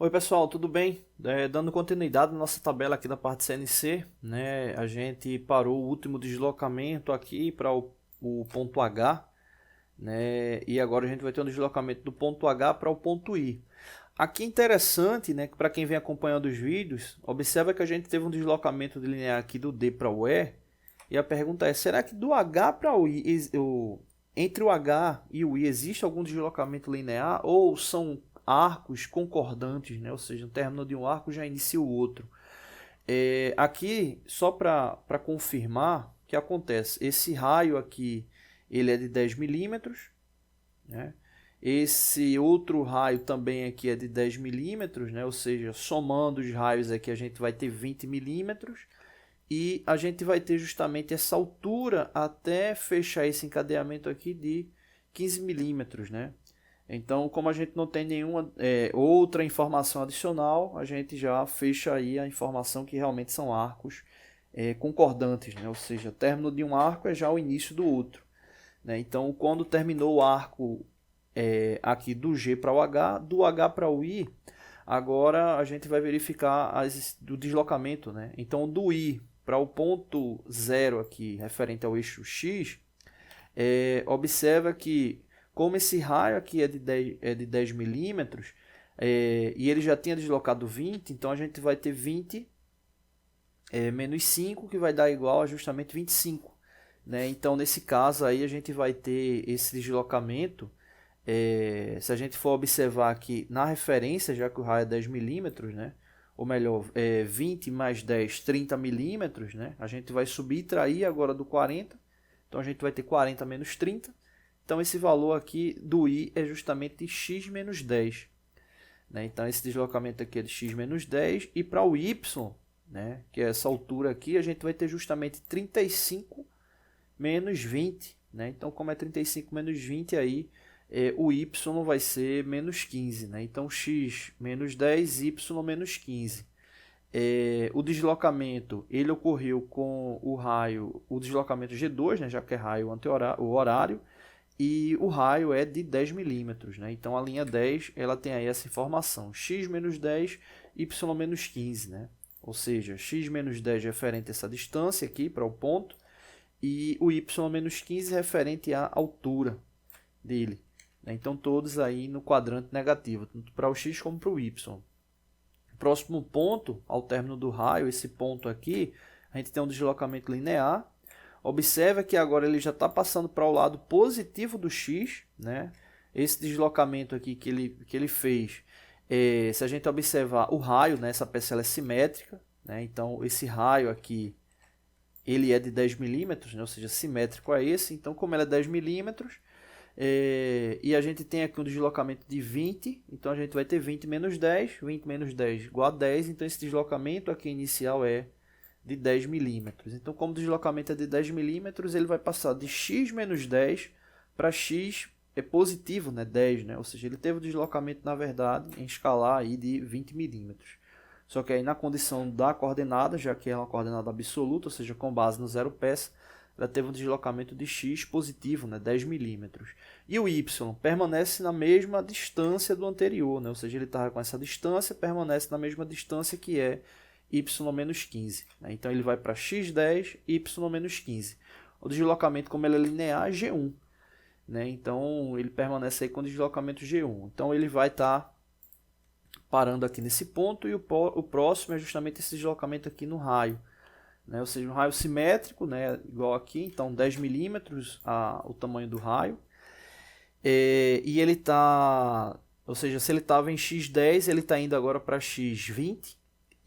Oi pessoal, tudo bem? Dando continuidade na nossa tabela aqui da parte CNC, né? A gente parou o último deslocamento aqui para o ponto H, né? E agora a gente vai ter um deslocamento do ponto H para o ponto I. Aqui interessante, né? Que para quem vem acompanhando os vídeos, observa que a gente teve um deslocamento de linear aqui do D para o E. E a pergunta é: será que do H para o I, entre o H e o I existe algum deslocamento linear ou são arcos concordantes, né? Ou seja, o término de um arco já inicia o outro. Aqui, só para confirmar o que acontece, esse raio aqui ele é de 10 milímetros, né? Esse outro raio também aqui é de 10 milímetros, né? Ou seja, somando os raios aqui a gente vai ter 20 milímetros. E a gente vai ter justamente essa altura até fechar esse encadeamento aqui de 15 milímetros, né? Então, como a gente não tem nenhuma outra informação adicional, a gente já fecha aí a informação que realmente são arcos concordantes, né? Ou seja, o término de um arco é já o início do outro, né? Então, quando terminou o arco aqui do G para o H, do H para o I, agora a gente vai verificar do deslocamento, né? Então, do I para o ponto zero aqui, referente ao eixo X, observa que como esse raio aqui é de 10 milímetros, e ele já tinha deslocado 20, então a gente vai ter 20 menos 5, que vai dar igual a justamente 25. Né? Então, nesse caso aí, a gente vai ter esse deslocamento. Se a gente for observar aqui na referência, já que o raio é 10 milímetros, né? Ou melhor, 20 mais 10, 30 milímetros, né? A gente vai subtrair agora do 40, então a gente vai ter 40 menos 30. Então esse valor aqui do I é justamente x menos 10. Né? Então esse deslocamento aqui é de x menos 10. E para o Y, né? Que é essa altura aqui, a gente vai ter justamente 35 menos 20. Né? Então como é 35 menos 20 aí, o y vai ser menos 15. Né? Então x menos 10, y menos 15. O deslocamento ele ocorreu com o raio, o deslocamento G2, né? Já que é raio o horário, e o raio é de 10 milímetros. Né? Então a linha 10 ela tem aí essa informação, x menos 10, y menos 15. Né? Ou seja, x menos 10 referente a essa distância aqui para o ponto, e o y menos 15 referente à altura dele. Então todos aí no quadrante negativo, tanto para o x como para o y. Próximo ponto, ao término do raio, esse ponto aqui, a gente tem um deslocamento linear. Observa que agora ele já está passando para o lado positivo do x. Né? Esse deslocamento aqui que ele fez, se a gente observar o raio, né, essa peça ela é simétrica. Né? Então esse raio aqui ele é de 10 milímetros, né? Ou seja, simétrico a esse. Então, como ele é 10 milímetros, e a gente tem aqui um deslocamento de 20, então a gente vai ter 20 menos 10, 20 menos 10 igual a 10, então esse deslocamento aqui inicial é de 10 milímetros. Então, como o deslocamento é de 10 milímetros, ele vai passar de x menos 10 para x positivo, né, 10, né? Ou seja, ele teve o deslocamento, na verdade, em escalar aí de 20 milímetros. Só que aí na condição da coordenada, já que é uma coordenada absoluta, ou seja, com base no zero peça, ela teve um deslocamento de x positivo, né, 10 milímetros. E o y permanece na mesma distância do anterior, né, ou seja, ele estava com essa distância, permanece na mesma distância que é y menos 15. Né, então ele vai para x10, y menos 15. O deslocamento, como ele é linear, é g1. Né, então ele permanece aí com o deslocamento g1. Então ele vai estar parando aqui nesse ponto, e o próximo é justamente esse deslocamento aqui no raio. Né? Ou seja, um raio simétrico, né? Igual aqui, então 10 milímetros o tamanho do raio. E ele está, ou seja, se ele estava em x10, ele está indo agora para x20.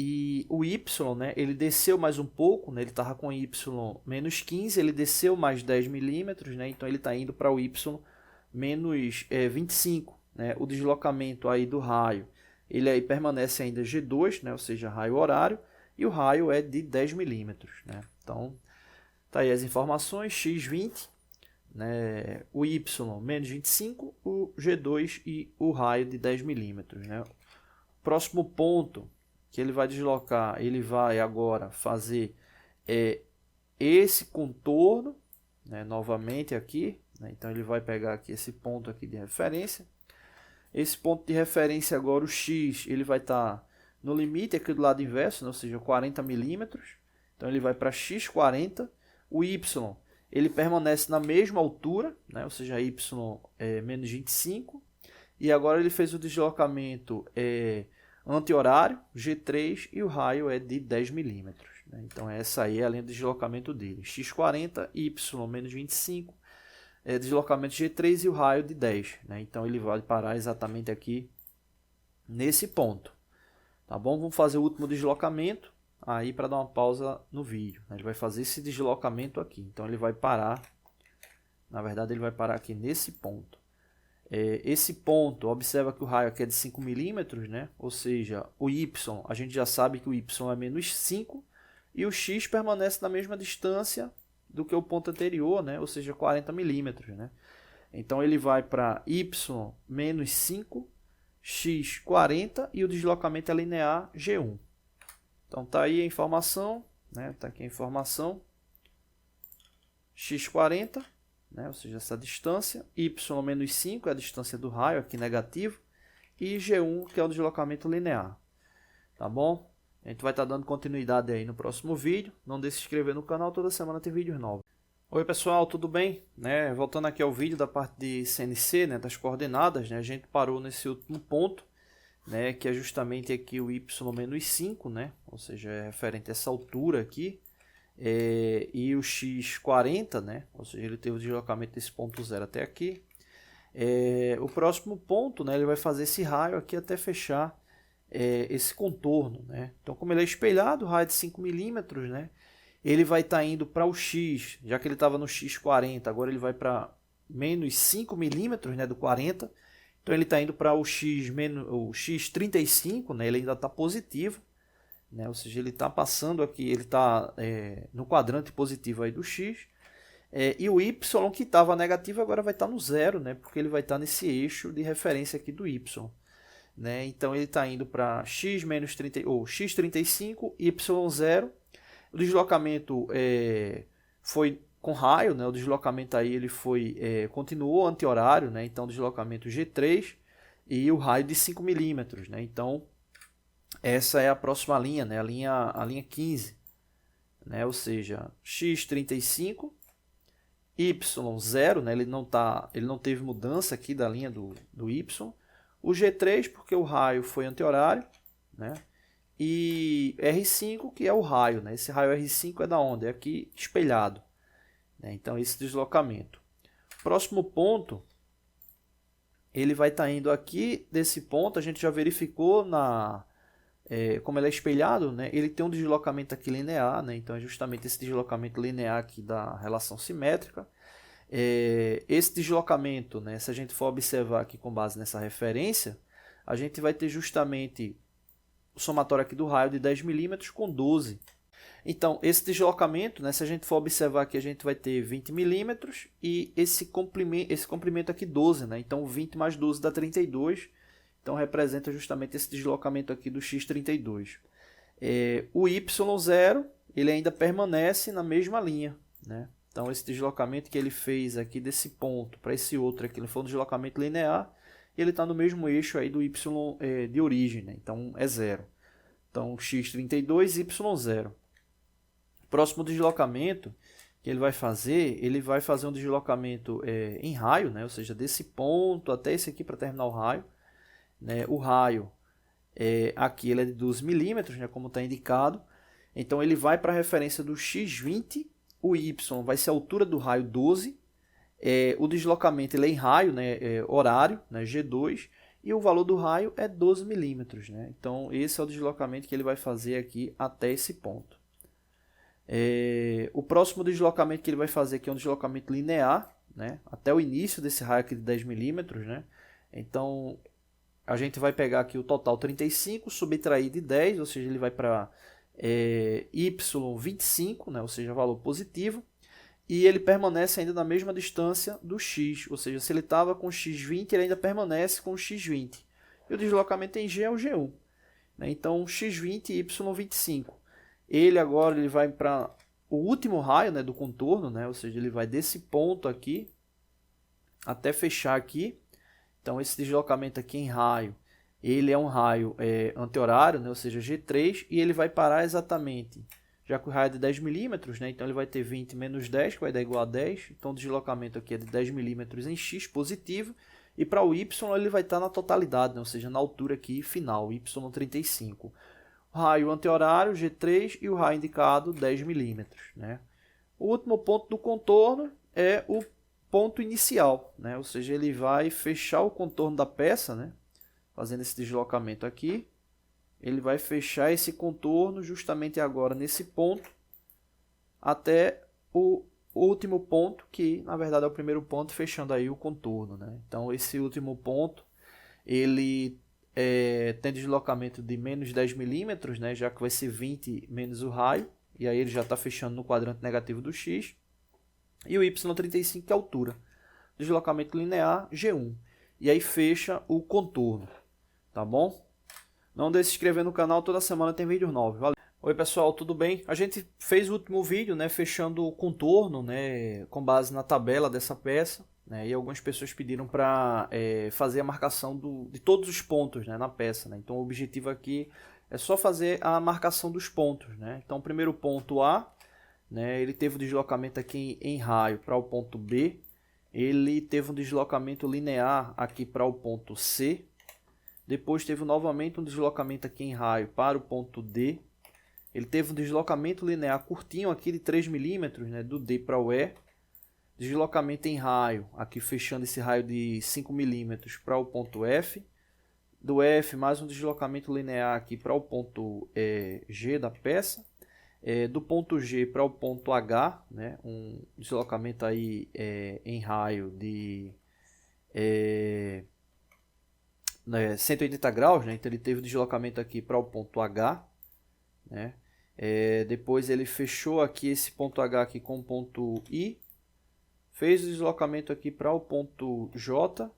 E o y, né, ele desceu mais um pouco, né, ele estava com y menos 15, ele desceu mais 10 milímetros, né, então ele está indo para o y menos 25. Né, o deslocamento aí do raio, ele aí permanece ainda G2, né, ou seja, raio horário, e o raio é de 10 milímetros. Né? Então, tá aí as informações, x20, né, o y menos 25, o G2 e o raio de 10 milímetros. Né? Próximo ponto que ele vai deslocar, ele vai agora fazer esse contorno, né, novamente aqui. Né? Então ele vai pegar aqui esse ponto aqui de referência, Esse ponto de referência agora, o X, ele vai estar no limite aqui do lado inverso, né? Ou seja, 40 milímetros. Então ele vai para x40. O Y, ele permanece na mesma altura, né? Ou seja, y é menos 25. E agora ele fez o deslocamento anti-horário, G3, e o raio é de 10 milímetros. Né? Então essa aí é a linha de deslocamento dele. x40, y menos 25, deslocamento G3 e o raio de 10. Né? Então ele vai parar exatamente aqui nesse ponto. Tá bom? Vamos fazer o último deslocamento aí para dar uma pausa no vídeo. Ele vai fazer esse deslocamento aqui. Então ele vai parar, na verdade ele vai parar aqui nesse ponto. Esse ponto, observa que o raio aqui é de 5 milímetros, né? Ou seja, o Y, a gente já sabe que o Y é menos 5 e o X permanece na mesma distância do que o ponto anterior, né? Ou seja, 40 milímetros, né? Então ele vai para Y menos 5, X 40 e o deslocamento é linear G1. Então tá aí a informação, né? Tá aqui a informação. X 40, né? Ou seja, essa distância. Y menos 5 é a distância do raio, aqui negativo. E G1, que é o deslocamento linear. Tá bom? A gente vai estar dando continuidade aí no próximo vídeo. Não deixe de se inscrever no canal, toda semana tem vídeos novos. Oi pessoal, tudo bem? Voltando aqui ao vídeo da parte de CNC, né, das coordenadas, né, a gente parou nesse último ponto, né, que é justamente aqui o y menos 5, né, ou seja, é referente a essa altura aqui, e o x 40, né, ou seja, ele teve o deslocamento desse ponto 0 até aqui. O próximo ponto, né, ele vai fazer esse raio aqui até fechar esse contorno. Né. Então, como ele é espelhado, o raio é de 5 milímetros, né, ele vai estar indo para o X, já que ele estava no X40, agora ele vai para menos 5 milímetros, né, do 40. Então ele está indo para o X35, né, ele ainda está positivo, né, ou seja, ele está passando aqui, ele está no quadrante positivo aí do X. E o Y, que estava negativo, agora vai estar no zero, né, porque ele vai estar nesse eixo de referência aqui do Y. Né, então ele está indo para X menos 30, ou X35, Y0. O deslocamento foi com raio, né? O deslocamento aí ele continuou anti-horário, né? Então deslocamento G3 e o raio de 5 milímetros, né? Então essa é a próxima linha, né? A linha 15, né? Ou seja, X35, Y0, né? Ele não teve mudança aqui da linha do Y. O G3 porque o raio foi anti-horário, né? E R5, que é o raio, né? Esse raio R5 é da onde? É aqui espelhado. Né? Então, esse deslocamento. Próximo ponto, ele vai estar indo aqui desse ponto. A gente já verificou como ele é espelhado, né? Ele tem um deslocamento aqui linear, né? Então, é justamente esse deslocamento linear aqui da relação simétrica. Esse deslocamento, né? Se a gente for observar aqui com base nessa referência, a gente vai ter justamente o somatório aqui do raio de 10 milímetros com 12. Então, esse deslocamento, né, se a gente for observar aqui, a gente vai ter 20 milímetros e esse comprimento aqui 12. Né? Então, 20 mais 12 dá 32. Então, representa justamente esse deslocamento aqui do x32. O y0, ele ainda permanece na mesma linha. Né? Então, esse deslocamento que ele fez aqui desse ponto para esse outro aqui, ele foi um deslocamento linear. Ele está no mesmo eixo aí do y de origem, né? Então é 0. Então x32, y0. Próximo deslocamento que ele vai fazer um deslocamento em raio, né? Ou seja, desse ponto até esse aqui para terminar o raio. Né? O raio aqui ele é de 12 milímetros, né? Como está indicado. Então ele vai para a referência do x20, o y vai ser a altura do raio 12. O deslocamento ele é em raio, né, horário, né, G2, e o valor do raio é 12 milímetros. Né? Então, esse é o deslocamento que ele vai fazer aqui até esse ponto. O próximo deslocamento que ele vai fazer aqui é um deslocamento linear, né, até o início desse raio aqui de 10 milímetros. Né? Então, a gente vai pegar aqui o total 35, subtrair de 10, ou seja, ele vai para Y25, né, ou seja, valor positivo. E ele permanece ainda na mesma distância do x, ou seja, se ele estava com x20, ele ainda permanece com x20. E o deslocamento em g é o G1. Né? Então, x20 e y25. Ele agora vai para o último raio, né, do contorno, né? Ou seja, ele vai desse ponto aqui até fechar aqui. Então esse deslocamento aqui em raio, ele é um raio anti-horário, né? Ou seja, G3, e ele vai parar exatamente, já que o raio é de 10 milímetros, né? Então ele vai ter 20 menos 10, que vai dar igual a 10. Então o deslocamento aqui é de 10 milímetros em x positivo. E para o y ele vai estar na totalidade, né? Ou seja, na altura aqui final, y35. O raio anti-horário, G3, e o raio indicado, 10 milímetros, né? O último ponto do contorno é o ponto inicial, né? Ou seja, ele vai fechar o contorno da peça, né? Fazendo esse deslocamento aqui. Ele vai fechar esse contorno justamente agora nesse ponto até o último ponto, que na verdade é o primeiro ponto, fechando aí o contorno, né? Então esse último ponto, ele tem deslocamento de menos 10 milímetros, né? Já que vai ser 20 menos o raio, e aí ele já está fechando no quadrante negativo do x. E o y35, que é a altura. Deslocamento linear, G1. E aí fecha o contorno, tá bom? Não deixe de se inscrever no canal, toda semana tem vídeo novo. Valeu! Oi pessoal, tudo bem? A gente fez o último vídeo, né, fechando o contorno, né, com base na tabela dessa peça, né, e algumas pessoas pediram para fazer a marcação de todos os pontos, né, na peça, né. Então o objetivo aqui é só fazer a marcação dos pontos, né. Então o primeiro ponto A, né, ele teve um deslocamento aqui em raio para o ponto B, ele teve um deslocamento linear aqui para o ponto C, depois teve novamente um deslocamento aqui em raio para o ponto D, ele teve um deslocamento linear curtinho aqui de 3 milímetros, né, do D para o E, deslocamento em raio, aqui fechando esse raio de 5 milímetros para o ponto F, do F mais um deslocamento linear aqui para o ponto G da peça, do ponto G para o ponto H, né, um deslocamento aí em raio de 180 graus, né, então ele teve o deslocamento aqui para o ponto H, né? Depois ele fechou aqui esse ponto H aqui com o ponto I, fez o deslocamento aqui para o ponto J,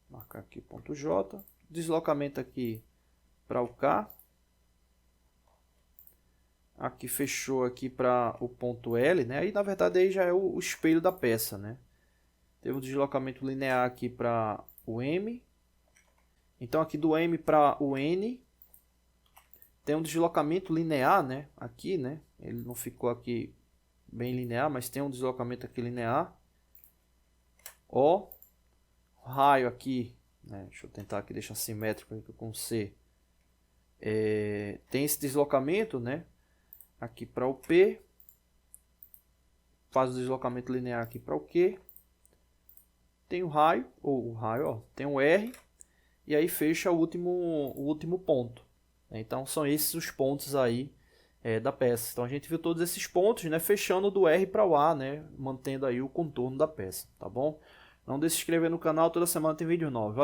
marcar aqui o ponto J, deslocamento aqui para o K, aqui fechou aqui para o ponto L, né? Aí na verdade aí já é o espelho da peça, né? Teve um deslocamento linear aqui para o M, então aqui do M para o N tem um deslocamento linear, né? Aqui, né? Ele não ficou aqui bem linear, mas tem um deslocamento aqui linear. O raio aqui, né? Deixa eu tentar aqui deixar simétrico aqui com C. Tem esse deslocamento, né? Aqui para o P. Faz o deslocamento linear aqui para o Q. Tem o raio, tem o R. E aí fecha o último ponto. Então são esses os pontos aí da peça. Então a gente viu todos esses pontos, né, fechando do R para o A, né, mantendo aí o contorno da peça, tá bom? Não deixe de se inscrever no canal, toda semana tem vídeo novo. Valeu!